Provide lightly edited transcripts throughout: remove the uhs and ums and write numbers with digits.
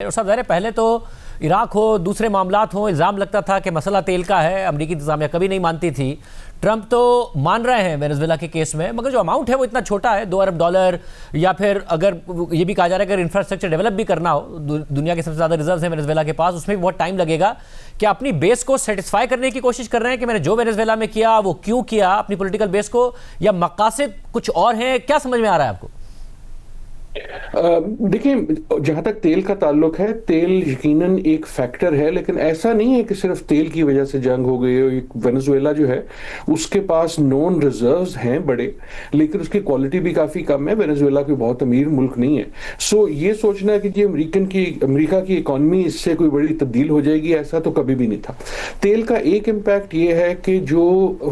صاحب ظاہر ہے پہلے تو عراق ہو دوسرے معاملات ہوں الزام لگتا تھا کہ مسئلہ تیل کا ہے، امریکی انتظامیہ کبھی نہیں مانتی تھی۔ ٹرمپ تو مان رہے ہیں وینزویلا کے کیس میں، مگر جو اماؤنٹ ہے وہ اتنا چھوٹا ہے، $2 ارب، یا پھر اگر یہ بھی کہا جا رہا ہے کہ اگر انفراسٹرکچر ڈیولپ بھی کرنا ہو، دنیا کے سب سے زیادہ ریزروز ہیں وینزویلا کے پاس، اس میں بھی بہت ٹائم لگے گا۔ کیا اپنی بیس کو سیٹسفائی کرنے کی کوشش کر رہے ہیں کہ میں نے جو وینزویلا میں کیا وہ کیوں کیا اپنی پولیٹیکل بیس کو، یا مقاصد کچھ اور ہیں؟ کیا سمجھ میں آ رہا ہے آپ کو؟ دیکھیں، جہاں تک تیل کا تعلق ہے، تیل یقیناً ایک فیکٹر ہے، لیکن ایسا نہیں ہے کہ صرف تیل کی وجہ سے جنگ ہو گئی ہے۔ وینزویلا جو ہے اس کے پاس نون ریزروز ہیں بڑے، لیکن اس کی کوالٹی بھی کافی کم ہے۔ وینزویلا کوئی بہت امیر ملک نہیں ہے۔ سو یہ سوچنا ہے کہ یہ امریکہ کی اکانومی اس سے کوئی بڑی تبدیل ہو جائے گی، ایسا تو کبھی بھی نہیں تھا۔ تیل کا ایک امپیکٹ یہ ہے کہ جو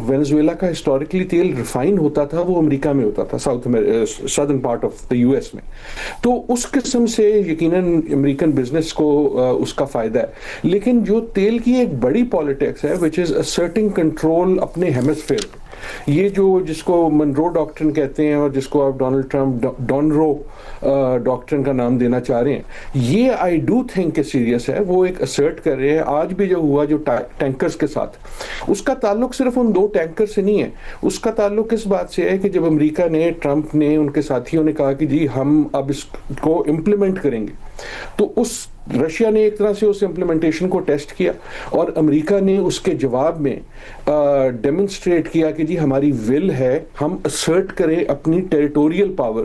وینزویلا کا ہسٹوریکلی تیل ریفائن ہوتا تھا وہ امریکہ میں ہوتا تھا، southern part of the US میں، تو اس قسم سے یقیناً امریکن بزنس کو اس کا فائدہ ہے۔ لیکن جو تیل کی ایک بڑی پالیٹکس ہے which is asserting control اپنے ہیمسفیئر، یہ جس کو منرو ڈاکٹرن کہتے ہیں اور جس کو آپ ڈونلڈ ٹرمپ ڈونرو ڈاکٹرن کا نام دینا چاہ رہے ہیں، یہ آئی ڈو تھنک کہ سیریس ہے۔ وہ ایک اسرٹ کر رہے ہیں۔ آج بھی جو ہوا جو ٹینکرز کے ساتھ، اس کا تعلق صرف ان 2 ٹینکر سے نہیں ہے، اس کا تعلق اس بات سے ہے کہ جب امریکہ نے، ٹرمپ نے، ان کے ساتھیوں نے کہا کہ جی ہم اب اس کو امپلیمنٹ کریں گے، تو رشیا نے ایک طرح سے اس امپلیمنٹیشن کو ٹیسٹ کیا، اور امریکہ نے اس کے جواب میں ڈیمونسٹریٹ کیا کہ جی ہماری ول ہے، ہم اسرٹ کریں اپنی territorial power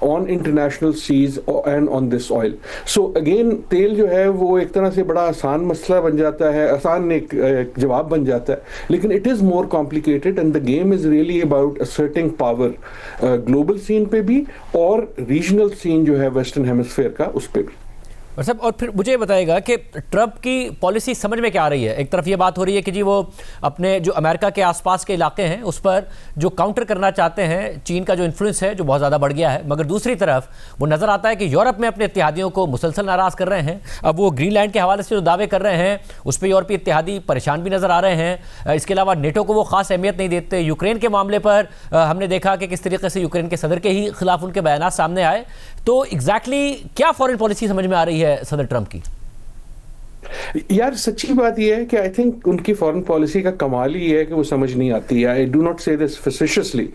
on international seas and on this oil. So again تیل جو ہے وہ ایک طرح سے بڑا آسان مسئلہ بن جاتا ہے، آسان ایک جواب بن جاتا ہے، لیکن it is more complicated and the game is really about asserting power global scene پہ بھی اور ریجنل سین جو ہے ویسٹرن ہیمسفیئر کا اس پہ بھی۔ اور پھر مجھے بتائے گا کہ ٹرمپ کی پالیسی سمجھ میں کیا آ رہی ہے؟ ایک طرف یہ بات ہو رہی ہے کہ جی وہ اپنے جو امریکہ کے آس پاس کے علاقے ہیں اس پر جو کاؤنٹر کرنا چاہتے ہیں، چین کا جو انفلوئنس ہے جو بہت زیادہ بڑھ گیا ہے، مگر دوسری طرف وہ نظر آتا ہے کہ یورپ میں اپنے اتحادیوں کو مسلسل ناراض کر رہے ہیں۔ اب وہ گرین لینڈ کے حوالے سے جو دعوے کر رہے ہیں اس پہ یورپی اتحادی پریشان بھی نظر آ رہے ہیں۔ اس کے علاوہ نیٹو کو وہ خاص اہمیت نہیں دیتے۔ یوکرین کے معاملے پر ہم نے دیکھا کہ کس طریقے سے یوکرین کے صدر کے ہی خلاف ان کے بیانات سامنے آئے۔ تو ایگزیکٹلی کیا فارن پالیسی سمجھ میں آ رہی ہے صدر ٹرمپ کی؟ یار سچی بات یہ ہے کہ آئی تھنک ان کی فورن پالیسی کا کمال ہی ہے کہ وہ سمجھ نہیں آتی ہے۔ آئی ڈو ناٹ سے دس فیسیشیسلی،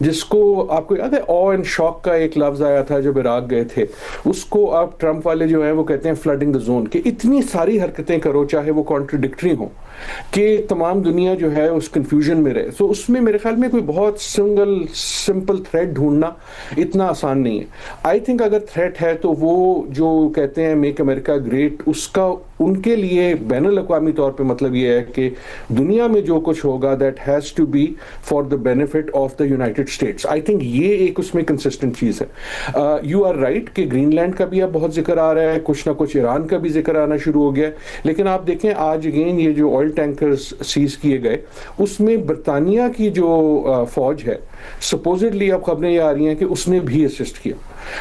جس کو آپ کو یاد ہے او اینڈ شاک کا ایک لفظ آیا تھا جب عراق گئے تھے، اس کو آپ ٹرمپ والے جو ہیں وہ کہتے ہیں فلڈنگ دا زون، کہ اتنی ساری حرکتیں کرو چاہے وہ کانٹرڈکٹری ہوں کہ تمام دنیا جو ہے اس کنفیوژن میں رہے۔ سو اس میں میرے خیال میں کوئی بہت سمپل تھریڈ ڈھونڈنا اتنا آسان نہیں ہے۔ آئی تھنک اگر تھریٹ ہے تو وہ جو کہتے ہیں میک امریکہ گریٹ، اس کا ان کے لیے بین الاقوامی طور پہ مطلب یہ ہے کہ دنیا میں جو کچھ ہوگا that has to be for the benefit of the United States. I think یہ ایک اس میں کنسسٹنٹ چیز ہے۔ یو آر رائٹ کہ گرین لینڈ کا بھی اب بہت ذکر آ رہا ہے، کچھ نہ کچھ ایران کا بھی ذکر آنا شروع ہو گیا ہے، لیکن آپ دیکھیں آج اگین یہ جو آئل ٹینکرز سیز کیے گئے اس میں برطانیہ کی جو فوج ہے، سپوزڈلی اب خبریں یہ آ رہی ہیں کہ اس نے بھی اسسٹ کیا۔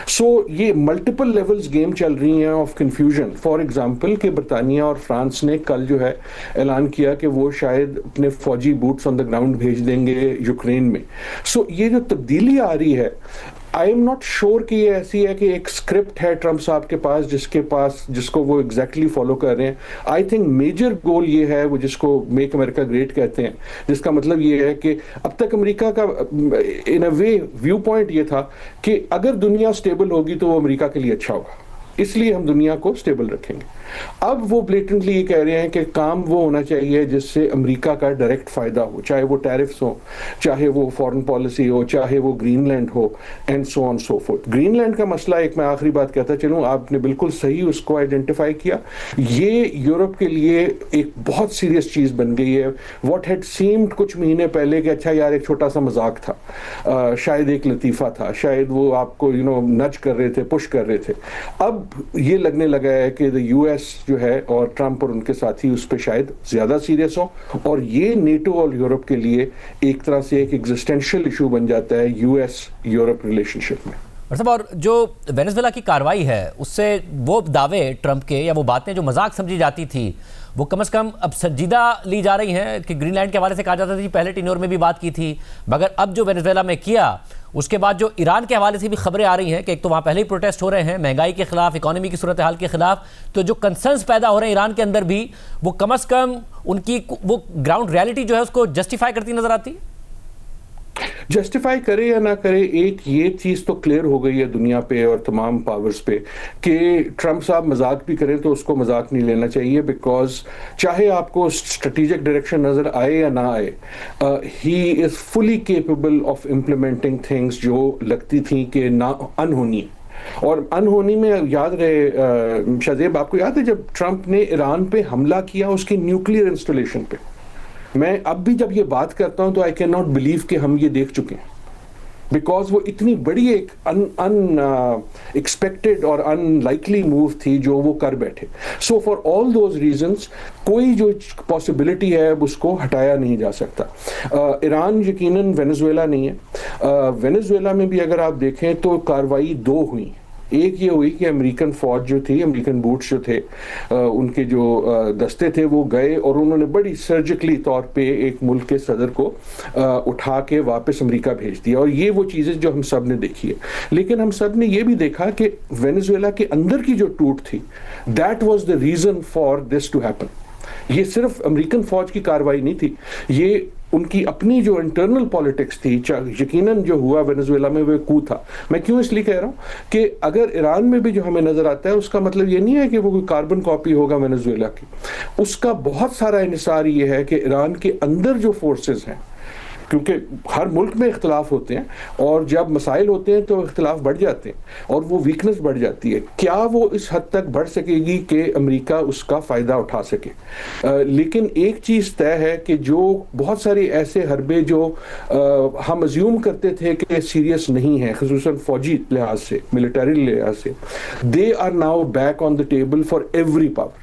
سو یہ ملٹیپل لیولز گیم چل رہی ہیں آف کنفیوژن۔ فار ایگزامپل کہ برطانیہ اور فرانس نے کل جو ہے اعلان کیا کہ وہ شاید اپنے فوجی بوٹس آن دا گراؤنڈ بھیج دیں گے یوکرین میں۔ سو یہ جو تبدیلی آ رہی ہے، آئی ایم ناٹ شور کہ یہ ایسی ہے کہ ایک اسکرپٹ ہے ٹرمپ صاحب کے پاس جس کو وہ ایگزیکٹلی فالو کر رہے ہیں۔ آئی تھنک میجر گول یہ ہے، وہ جس کو میک امریکہ گریٹ کہتے ہیں، جس کا مطلب یہ ہے کہ اب تک امریکہ کا ان اے وے ویو پوائنٹ یہ تھا کہ اگر دنیا سٹیبل ہوگی تو وہ امریکہ کے لیے اچھا ہوگا، اس لیے ہم دنیا کو سٹیبل رکھیں گے۔ اب وہ بلیٹنٹلی یہ کہہ رہے ہیں کہ کام وہ ہونا چاہیے جس سے امریکہ کا ڈائریکٹ فائدہ ہو، چاہے وہ ٹیرفز ہو، چاہے وہ فورن پالیسی ہو، چاہے وہ گرین لینڈ ہو، and so on so forth. Greenland کا مسئلہ ایک میں آخری بات کہتا چلوں، آپ نے بالکل صحیح اس کو آئیڈینٹیفائی کیا، یہ یورپ کے لیے ایک بہت سیریس چیز بن گئی ہے۔ واٹ ہیڈ سیمڈ کچھ مہینے پہلے کہ اچھا یار ایک چھوٹا سا مذاق تھا، شاید ایک لطیفہ تھا، شاید وہ آپ کو نچ کر رہے تھے، پش کر رہے تھے، اب یہ لگنے لگا ہے کہ US جو ہے اور ٹرمپ اور ان کے ساتھی اس پہ شاید زیادہ سیریس ہوں، اور یہ نیٹو اور یورپ کے لیے ایک طرح سے ایک ایگزسٹینشیل ایشو بن جاتا ہے US یورپ ریلیشن شپ میں۔ اور جو وینزویلا کی کاروائی ہے اس سے وہ دعوے ٹرمپ کے یا وہ باتیں جو مذاق سمجھی جاتی تھی وہ کم از کم اب سنجیدہ لی جا رہی ہیں، کہ گرین لینڈ کے حوالے سے کہا جاتا تھا کہ پہلے ٹینور میں بھی بات کی تھی، مگر اب جو وینزویلا میں کیا اس کے بعد جو ایران کے حوالے سے بھی خبریں آ رہی ہیں کہ ایک تو وہاں پہلے ہی پروٹیسٹ ہو رہے ہیں مہنگائی کے خلاف، اکانومی کی صورتحال کے خلاف، تو جو کنسرنز پیدا ہو رہے ہیں ایران کے اندر بھی، وہ کم از کم ان کی وہ گراؤنڈ ریالٹی جو ہے اس کو جسٹیفائی کرتی نظر آتی ہے؟ جسٹیفائی کرے یا نہ کرے، ایک یہ چیز تو کلیئر ہو گئی ہے دنیا پہ اور تمام پاورز پہ کہ ٹرمپ صاحب مذاق بھی کریں تو اس کو مذاق نہیں لینا چاہیے، بیکاز چاہے آپ کو اسٹریٹجک ڈائریکشن نظر آئے یا نہ آئے، ہی از فلی کیپیبل آف امپلیمنٹنگ تھنگس جو لگتی تھیں کہ نہ انہونی، اور انہونی میں یاد رہے شہزیب، آپ کو یاد ہے جب ٹرمپ نے ایران پہ حملہ کیا اس کی نیوکلیئر انسٹالیشن پہ، میں اب بھی جب یہ بات کرتا ہوں تو آئی کین ناٹ بلیو کہ ہم یہ دیکھ چکے ہیں، بیکاز وہ اتنی بڑی ایک ان ایکسپیکٹڈ اور ان لائکلی موو تھی جو وہ کر بیٹھے. سو فار آل دوز ریزنس کوئی جو پاسبلٹی ہے اب اس کو ہٹایا نہیں جا سکتا. ایران یقیناً وینزویلا نہیں ہے. وینزویلا میں بھی اگر آپ دیکھیں تو کاروائی دو ہوئی. ایک یہ ہوئی کہ امریکن فوج جو تھی، امریکن بوٹس جو تھے، ان کے جو دستے تھے وہ گئے اور انہوں نے بڑی سرجیکلی طور پہ ایک ملک کے صدر کو اٹھا کے واپس امریکہ بھیج دیا، اور یہ وہ چیزیں جو ہم سب نے دیکھی ہے. لیکن ہم سب نے یہ بھی دیکھا کہ وینزویلا کے اندر کی جو ٹوٹ تھی، that was the reason for this to happen. یہ صرف امریکن فوج کی کاروائی نہیں تھی، یہ ان کی اپنی جو انٹرنل پالیٹکس تھی. یقیناً جو ہوا وینزویلا میں وہ کو تھا. میں کیوں اس لیے کہہ رہا ہوں کہ اگر ایران میں بھی جو ہمیں نظر آتا ہے اس کا مطلب یہ نہیں ہے کہ وہ کوئی کاربن کاپی ہوگا وینزویلا کی. اس کا بہت سارا انحصار یہ ہے کہ ایران کے اندر جو فورسز ہیں، کیونکہ ہر ملک میں اختلاف ہوتے ہیں اور جب مسائل ہوتے ہیں تو اختلاف بڑھ جاتے ہیں اور وہ ویکنس بڑھ جاتی ہے. کیا وہ اس حد تک بڑھ سکے گی کہ امریکہ اس کا فائدہ اٹھا سکے؟ لیکن ایک چیز طے ہے کہ جو بہت سارے ایسے حربے جو ہم ازیوم کرتے تھے کہ سیریس نہیں ہیں، خصوصاً فوجی لحاظ سے، ملٹری لحاظ سے، they are now back on the table for every power.